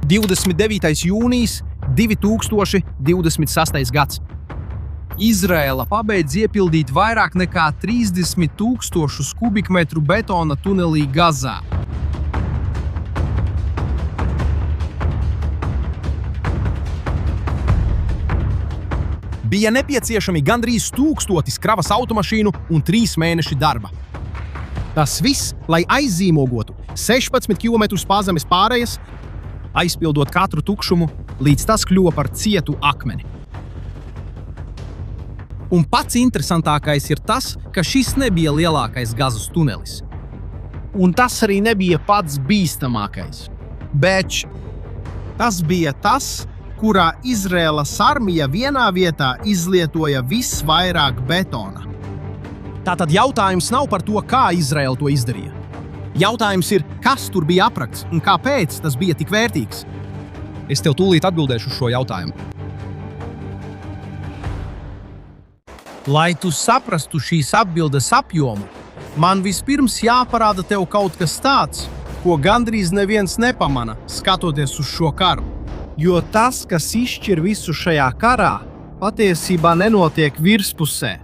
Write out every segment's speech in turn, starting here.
29. jūnijas 2026. gads. Izraela pabeidz iepildīt vairāk nekā 30,000 kubikmetru betona tunelī Gazā. Bija nepieciešami gandrīz 1000 kravas automašīnu un 3 mēneši darba. Tas viss, lai aizzīmogotu 16 km pazemes pārējas, aizpildot katru tukšumu, līdz tas kļuva par cietu akmeni. Un pats interesantākais ir tas, ka šis nebija lielākais Gazas tunelis. Un tas arī nebija pats bīstamākais. Bet tas bija tas, kurā Izraēlas armija vienā vietā izlietoja visvairāk betona. Tātad jautājums nav par to, kā Izraēla to izdarīja. Jautājums ir, kas tur bija aprakts un kāpēc tas bija tik vērtīgs? Es tev tūlīt atbildēšu uz šo jautājumu. Lai tu saprastu šīs atbildes apjomu, man vispirms jāparāda tev kaut kas tāds, ko gandrīz neviens nepamana, skatoties uz šo karu. Jo tas, kas izšķir visu šajā karā, patiesībā nenotiek virspusē.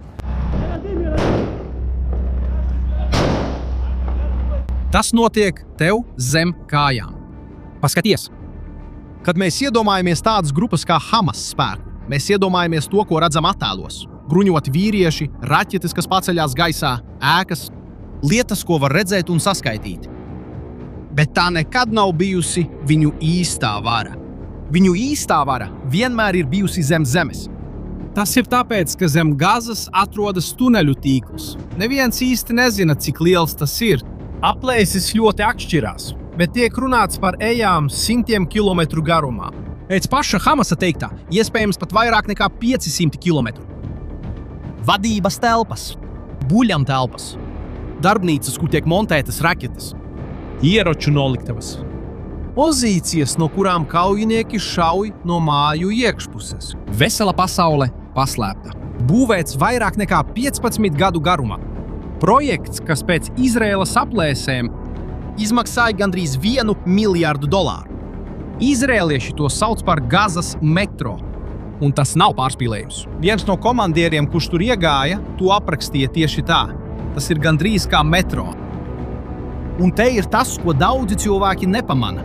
Tas notiek tev zem kājām. Paskaties! Kad mēs iedomājamies tādas grupas kā Hamas spēku, mēs iedomājamies to, ko redzam attēlos. Bruņoti vīrieši, raķetes, kas paceļās gaisā, ēkas, lietas, ko var redzēt un saskaitīt. Bet tā nekad nav bijusi viņu īstā vara. Viņu īstā vara vienmēr ir bijusi zem zemes. Tas ir tāpēc, ka zem Gazas atrodas tuneļu tīkls. Neviens īsti nezina, cik liels tas ir. Aplēses ļoti atšķirās, bet tiek runāts par ejām 100 kilometru garumā. Pēc paša Hamasa teiktā, iespējams pat vairāk nekā 500 kilometru. Vadības telpas, buļļamtelpas, darbnīcas, kur tiek montētas raķetes, ieroču noliktavas, pozīcijas, no kurām kaujinieki šauj no māju iekšpuses. Vesela pasaule paslēpta. Būvēts vairāk nekā 15 gadu garumā. Projekts, kas pēc Izraēlas aplēsēm izmaksāja gandrīz $1 miljardu. Izraēlieši to sauc par Gazas metro. Un tas nav pārspīlējums. Viens no komandieriem, kurš tur iegāja, to aprakstīja tieši tā. Tas ir gandrīz kā metro. Un te ir tas, ko daudzi cilvēki nepamana.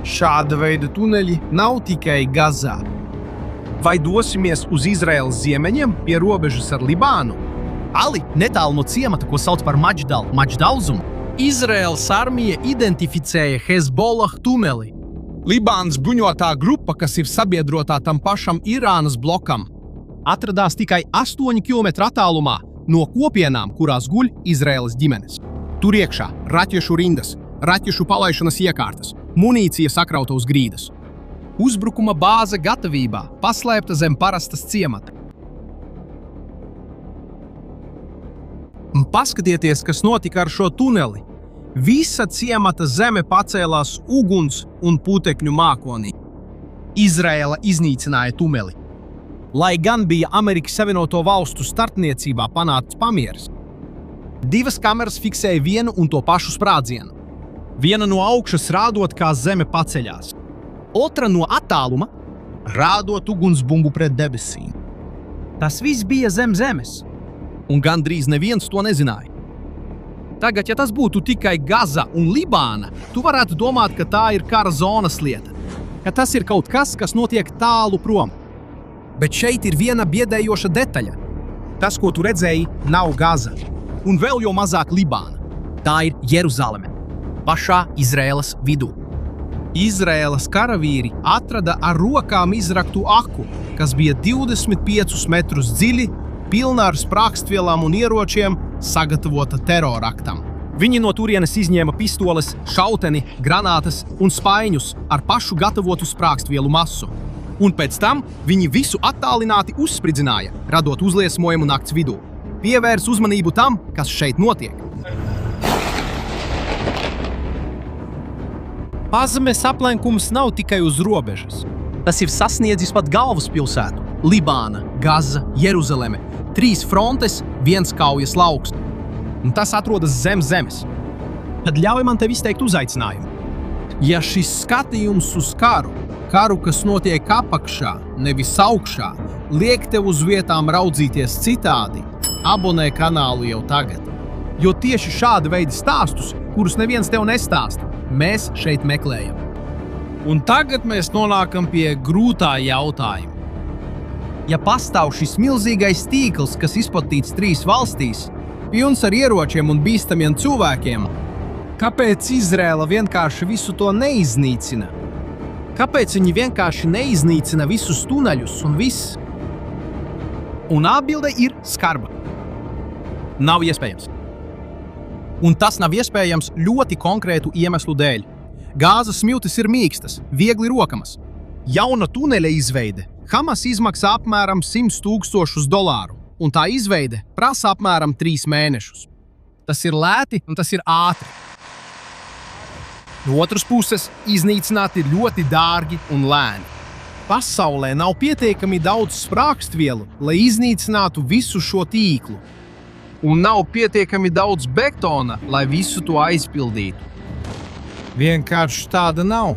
Šāda veida tuneļi nav tikai Gazā. Vai dosimies uz Izraēlas ziemeņiem pie robežas ar Libānu? Ali netālu no ciemata, ko sauc par Maģdalzumu, Izraēlas armija identificēja Hezbollah tuneli. Libānas bruņotā grupa, kas ir sabiedrotā tam pašam Irānas blokam, atradās tikai 8 km attālumā no kopienām, kurās guļ Izraēlas ģimenes. Tur iekšā raķešu rindas, raķešu palaišanas iekārtas, munīcija sakrauta uz grīdas. Uzbrukuma bāze gatavībā, paslēpta zem parastas ciemata. Un paskatieties, kas notika ar šo tuneli. Visa ciemata zeme pacēlās uguns un putekļu mākonī. Izraēla iznīcināja tuneli. Lai gan bija Amerikas Savienoto Valstu starpniecībā panākts pamieris. 2 kameras fiksēja vienu un to pašu sprādzienu. Viena no augšas rādot, kā zeme paceļās. Otra no attāluma, rādot ugunsbumbu pret debesīm. Tas viss bija zem zemes. Un gandrīz neviens to nezināja. Tagad, ja tas būtu tikai Gaza un Libāna, tu varētu domāt, ka tā ir kara zonas lieta. Ka tas ir kaut kas, kas notiek tālu prom. Bet šeit ir viena biedējoša detaļa. Tas, ko tu redzēji, nav Gaza. Un vēl jau mazāk Libāna. Tā ir Jeruzaleme. Pašā Izraēlas vidū. Izraēlas karavīri atrada ar rokām izraktu aku, kas bija 25 metrus dziļi, pilna ar sprākstvielām un ieročiem, sagatavota teroraktam. Viņi no turienes izņēma pistoles, šauteni, granātas un spaiņus ar pašu gatavotu sprākstvielu masu. Un pēc tam viņi visu attālināti uzspridzināja, radot uzliesmojumu nakts vidū. Pievērs uzmanību tam, kas šeit notiek. Pazemes aplenkums nav tikai uz robežas. Tas ir sasniedzis pat galvaspilsētu – Libāna, Gaza, Jeruzaleme. 3 frontes, 1 kaujas lauks. Un tas atrodas zem zemes. Tad ļauj man tev izteikt uzaicinājumu. Ja šis skatījums uz karu, kas notiek apakšā, nevis augšā, liek tev uz vietām raudzīties citādi, abonē kanālu jau tagad. Jo tieši šāda veida stāstus, kurus neviens tev nestāsta, mēs šeit meklējam. Un tagad mēs nonākam pie grūtā jautājuma. Ja pastāv šis milzīgais tīkls, kas izplatīts 3 valstīs, pilns ar ieročiem un bīstamiem cilvēkiem, kāpēc Izraela vienkārši visu to neiznīcina? Kāpēc viņi vienkārši neiznīcina visus tuneļus un viss? Un atbilde ir skarba. Nav iespējams. Un tas nav iespējams ļoti konkrētu iemeslu dēļ. Gāzes smiltis ir mīkstas, viegli rokamas. Jauna tuneļa izveide Hamas izmaksā apmēram $100,000, un tā izveide prasa apmēram 3 mēnešus. Tas ir lēti un tas ir ātri. No otras puses, iznīcināt ir ļoti dārgi un lēni. Pasaulē nav pietiekami daudz sprākstvielu, lai iznīcinātu visu šo tīklu. Un nav pietiekami daudz betona, lai visu to aizpildītu. Vienkārši tāda nav.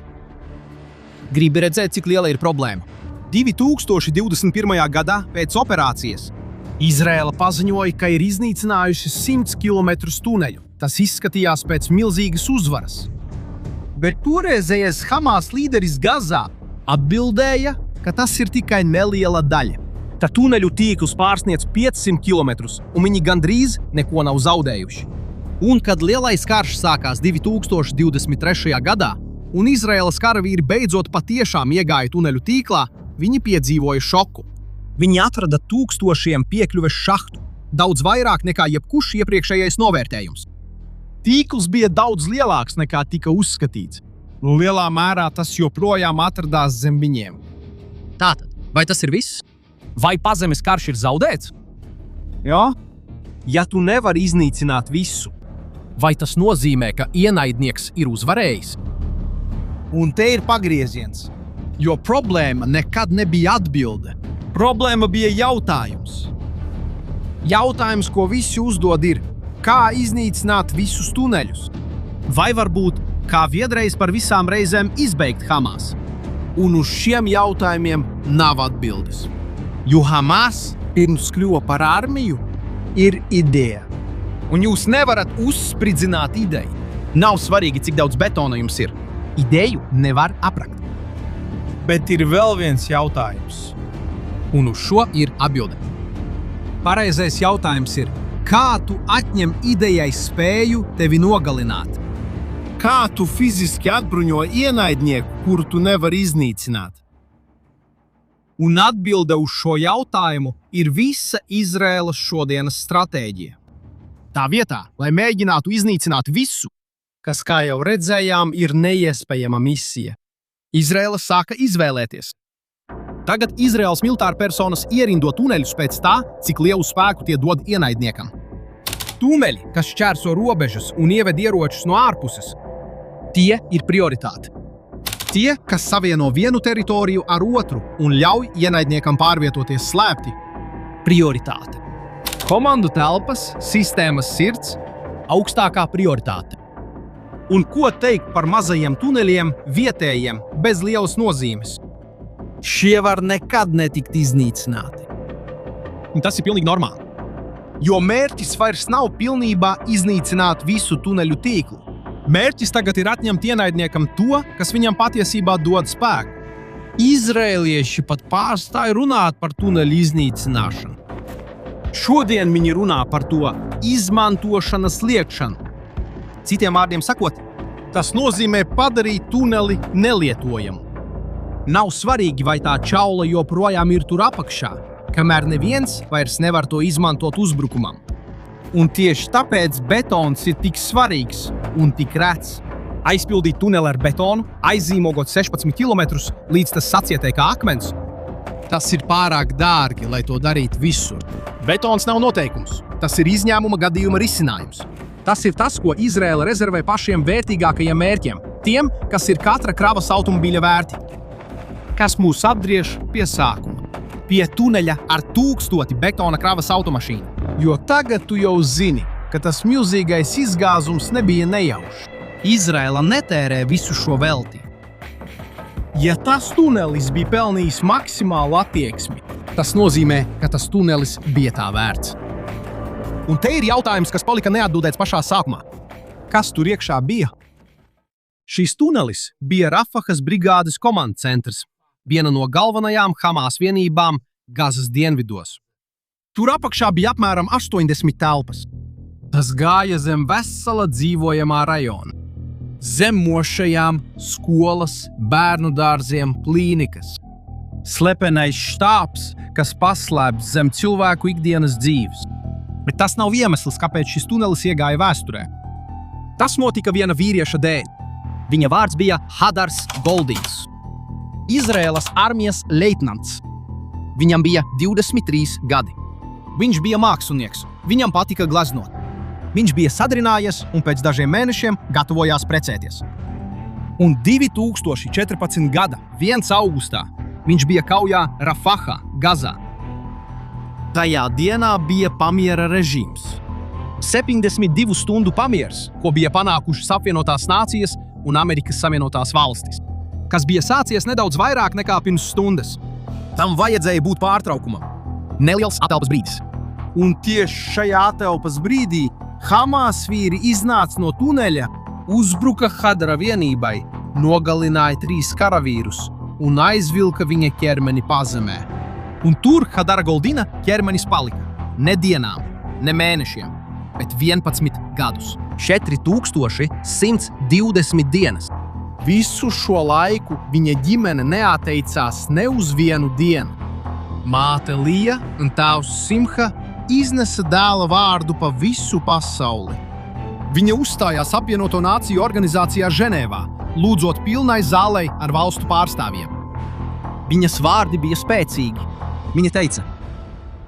Gribi redzēt, cik liela ir problēma? 2021. gadā pēc operācijas Izraela paziņoja, ka ir iznīcinājuši 100 km tuneļu. Tas izskatījās pēc milzīgas uzvaras. Bet toreizējais Hamas līderis Gazā atbildēja, ka tas ir tikai neliela daļa. Tā tuneļu tīkls pārsniedz 500 km, un viņi gandrīz neko nav zaudējuši. Un kad lielais karš sākās 2023. gadā, un Izraēlas karavīri beidzot patiešām iegāja tuneļu tīklā, viņi piedzīvoja šoku. Viņi atrada tūkstošiem piekļuves šahtu, daudz vairāk nekā jebkurš iepriekšējais novērtējums. Tīkls bija daudz lielāks nekā tika uzskatīts. Lielā mērā tas joprojām atradās zem viņiem. Tātad, vai tas ir viss? Vai pazemes karš ir zaudēts? Jā, ja tu nevari iznīcināt visu. Vai tas nozīmē, ka ienaidnieks ir uzvarējis? Un te ir pagrieziens, jo problēma nekad nebija atbilde. Problēma bija jautājums. Jautājums, ko visi uzdod, ir, kā iznīcināt visus tuneļus? Vai varbūt, kā vienreiz par visām reizēm izbeigt Hamas? Un uz šiem jautājumiem nav atbildes. Jo Hamas pirms kļuva par armiju ir ideja. Un jūs nevarat uzspridzināt ideju. Nav svarīgi, cik daudz betona jums ir. Ideju nevar aprakt. Bet ir vēl viens jautājums. Un uz šo ir atbilde. Pareizais jautājums ir, kā tu atņem idejai spēju tevi nogalināt? Kā tu fiziski atbruņo ienaidnieku, kuru tu nevari iznīcināt? Un atbilde uz šo jautājumu ir visa Izraēlas šodienas stratēģija. Tā vietā, lai mēģinātu iznīcināt visu, kas, kā jau redzējām, ir neiespējama misija, Izraēla sāka izvēlēties. Tagad Izraēlas militāra personas ierindo tuneļus pēc tā, cik lielu spēku tie dod ienaidniekam. Tuneļi, kas šķērso robežas un ieved ieročus no ārpuses, tie ir prioritāte. Tie, kas savieno vienu teritoriju ar otru un ļauj ienaidniekam pārvietoties slēpti, prioritāte. Komandu telpas, sistēmas sirds, augstākā prioritāte. Un ko teikt par mazajiem tuneļiem, vietējiem, bez lielas nozīmes? Šie var nekad netikt iznīcināti. Un tas ir pilnīgi normāli. Jo mērķis vairs nav pilnībā iznīcināt visu tuneļu tīklu. Mērķis tagad ir atņemt ienaidniekam to, kas viņam patiesībā dod spēku. Izraēlieši pat pārstāja runāt par tuneļu iznīcināšanu. Šodien viņi runā par to izmantošanas liekšanu. Citiem vārdiem sakot, tas nozīmē padarīt tuneli nelietojamu. Nav svarīgi, vai tā čaula joprojām ir tur apakšā, kamēr neviens vairs nevar to izmantot uzbrukumam. Un tieši tāpēc betons ir tik svarīgs un tik rets. Aizpildīt tuneli ar betonu, aizīmogot 16 km, līdz tas sacietē kā akmens. Tas ir pārāk dārgi, lai to darītu visur. Betons nav noteikums. Tas ir izņēmuma gadījuma risinājums. Tas ir tas, ko Izraēla rezervē pašiem vērtīgākajiem mērķiem, tiem, kas ir katra kravas automobīļa vērti. Kas mūs atgriež pie sākuma, pie tuneļa ar 1000 betona kravas automašīnu. Jo tagad tu jau zini, ka tas milzīgais izgāzums nebija nejaušs. Izraela netērē visu šo velti. Ja tas tunelis bija pelnījis maksimālu attieksmi, tas nozīmē, ka tas tunelis bija tā vērts. Un te ir jautājums, kas palika neatbildēts pašā sākumā. Kas tur iekšā bija? Šīs tunelis bija Rafahas brigādes komandcentrs, viena no galvenajām Hamas vienībām Gazas dienvidos. Tur apakšā bija apmēram 80 telpas. Tas gāja zem vesela dzīvojamā rajona. Zem mošajām, skolas, bērnu dārziem, klīnikas. Slepenais štābs, kas paslēpts zem cilvēku ikdienas dzīves. Bet tas nav iemesls, kāpēc šis tunelis iegāja vēsturē. Tas notika viena vīrieša dēļ. Viņa vārds bija Hadars Goldins. Izraēlas armijas leitnants. Viņam bija 23 gadi. Viņš bija mākslinieks. Viņam patika glaznot. Viņš bija sadrinājies un pēc dažiem mēnešiem gatavojās precēties. Un 2014. gada 1. augustā viņš bija kaujā Rafahā, Gazā. Tajā dienā bija pamiera režīms. 72 stundu pamiers, ko bija panākušas apvienotās nācijas un Amerikas Savienotās valstis, kas bija sācies nedaudz vairāk nekā pirms stundas. Tam vajadzēja būt pārtraukumam. Neliels atelpas brīdis. Un tieši šajā atelpas brīdī Hamas vīri iznāca no tuneļa, uzbruka Hadara vienībai, nogalināja 3 karavīrus un aizvilka viņa ķermeni pazemē. Un tur Hadara Goldina ķermenis palika. Ne dienām, ne mēnešiem, bet 11 gadus. 4120 dienas. Visu šo laiku viņa ģimene neatteicās ne uz vienu dienu. Māte Lija un tēvs Simha iznesa dēla vārdu pa visu pasauli. Viņa uzstājās apvienoto nāciju organizācijā Ženēvā, lūdzot pilnai zālei ar valstu pārstāvjiem. Viņas vārdi bija spēcīgi. Viņa teica: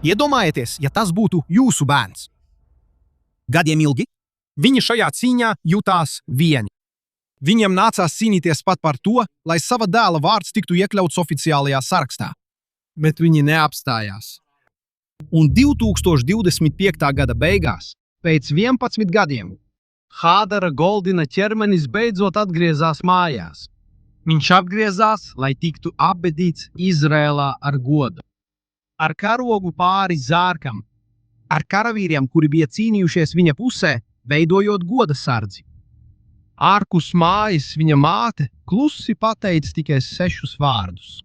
iedomājieties, ja tas būtu jūsu bērns. Gadiem ilgi viņi šajā cīņā jutās vieni. Viņam nācās cīnīties pat par to, lai sava dēla vārds tiktu iekļauts oficiālajā sarakstā. Bet viņi neapstājās. Un 2025. gada beigās, pēc 11 gadiem, Hadara Goldina ķermenis beidzot atgriezās mājās. Viņš atgriezās, lai tiktu apbedīts Izrēlā ar godu. Ar karogu pāri zārkam, ar karavīriem, kuri bija cīnījušies viņa pusē, veidojot goda sardzi. Ārpus mājas viņa māte klusi pateica tikai 6 vārdus.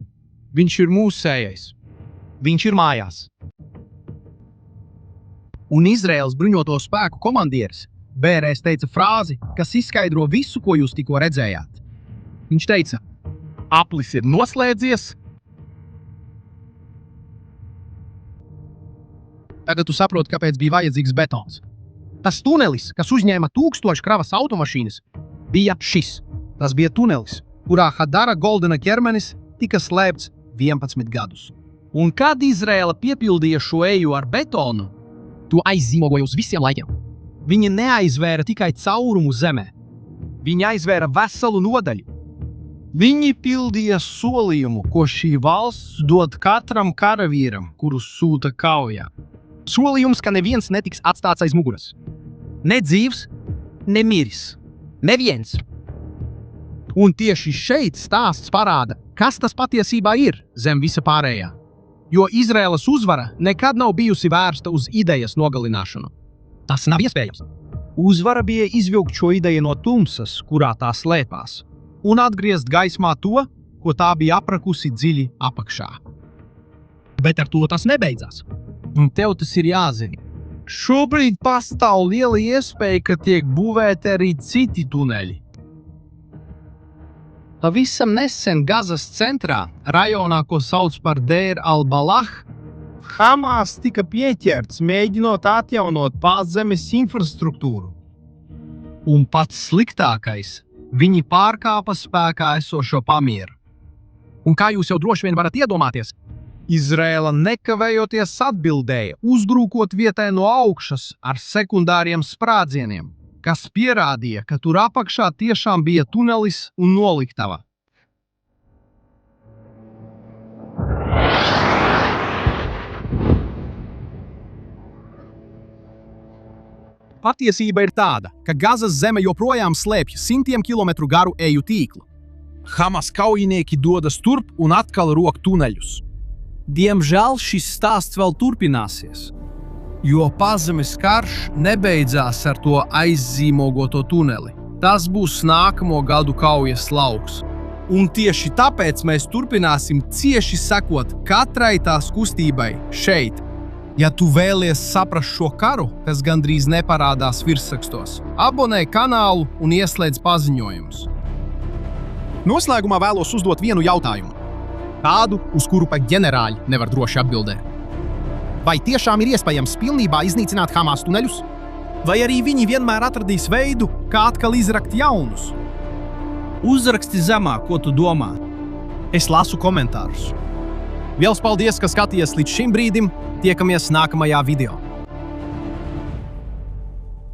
Viņš ir mūsējais. Viņš ir mājās. Un Izraēlas bruņoto spēku komandieris bērēs teica frāzi, kas izskaidro visu, ko jūs tikko redzējāt. Viņš teica: aplis ir noslēdzies. Tagad tu saproti, kāpēc bija vajadzīgs betons. Tas tunelis, kas uzņēma 1000 kravas automašīnas, bija šis. Tas bija tunelis, kurā Hadara Goldina ķermenis tika slēpts 11 gadus. Un kad Izraēla piepildīja šo eju ar betonu, to aizzīmogoja uz visiem laikiem. Viņi neaizvēra tikai caurumu zemē. Viņi aizvēra veselu nodaļu. Viņi pildīja solījumu, ko šī valsts dod katram karavīram, kurus sūta kaujā. Solījums, ka neviens netiks atstāts aiz muguras. Ne dzīvs, ne miris. Neviens. Un tieši šeit stāsts parāda, kas tas patiesībā ir zem visa pārējā. Jo Izraēlas uzvara nekad nav bijusi vērsta uz idejas nogalināšanu. Tas nav iespējams. Uzvara bija izvilkt šo ideju no tumsas, kurā tā slēpās, un atgriezt gaismā to, ko tā bija aprakusi dziļi apakšā. Bet ar to tas nebeidzās. Un tev tas ir jāzina. Šobrīd pastāv liela iespēja, ka tiek būvēti arī citi tuneļi. Pavisam nesen Gazas centrā, rajonā, ko sauc par Deir al-Balah, Hamas tika pieķerts, mēģinot atjaunot pāzzemes infrastruktūru. Un pats sliktākais, viņi pārkāpa spēkā esošo pamieru. Un kā jūs jau droši vien varat iedomāties, Izraēla nekavējoties atbildēja, uzbrūkot vietai no augšas ar sekundāriem sprādzieniem, kas pierādīja, ka tur apakšā tiešām bija tunelis un noliktava. Patiesība ir tāda, ka Gazas zeme joprojām slēpj simtiem kilometru garu eju tīklu. Hamas kaujinieki dodas turp un atkal rok tuneļus. Diemžēl šis stāsts vēl turpināsies, jo pazemes karš nebeidzās ar to aizzīmogoto tuneli. Tas būs nākamo gadu kaujas lauks. Un tieši tāpēc mēs turpināsim cieši sekot katrai tās kustībai šeit. Ja tu vēlies saprast šo karu, kas gandrīz neparādās virsrakstos, abonē kanālu un ieslēdz paziņojumus. Noslēgumā vēlos uzdot vienu jautājumu. Tādu, uz kuru pat ģenerāļi nevar droši atbildēt. Vai tiešām ir iespējams pilnībā iznīcināt Hamas tuneļus? Vai arī viņi vienmēr atradīs veidu, kā atkal izrakt jaunus? Uzraksti zemā, ko tu domā. Es lasu komentārus. Liels paldies, ka skatījies līdz šim brīdim. Tiekamies nākamajā video.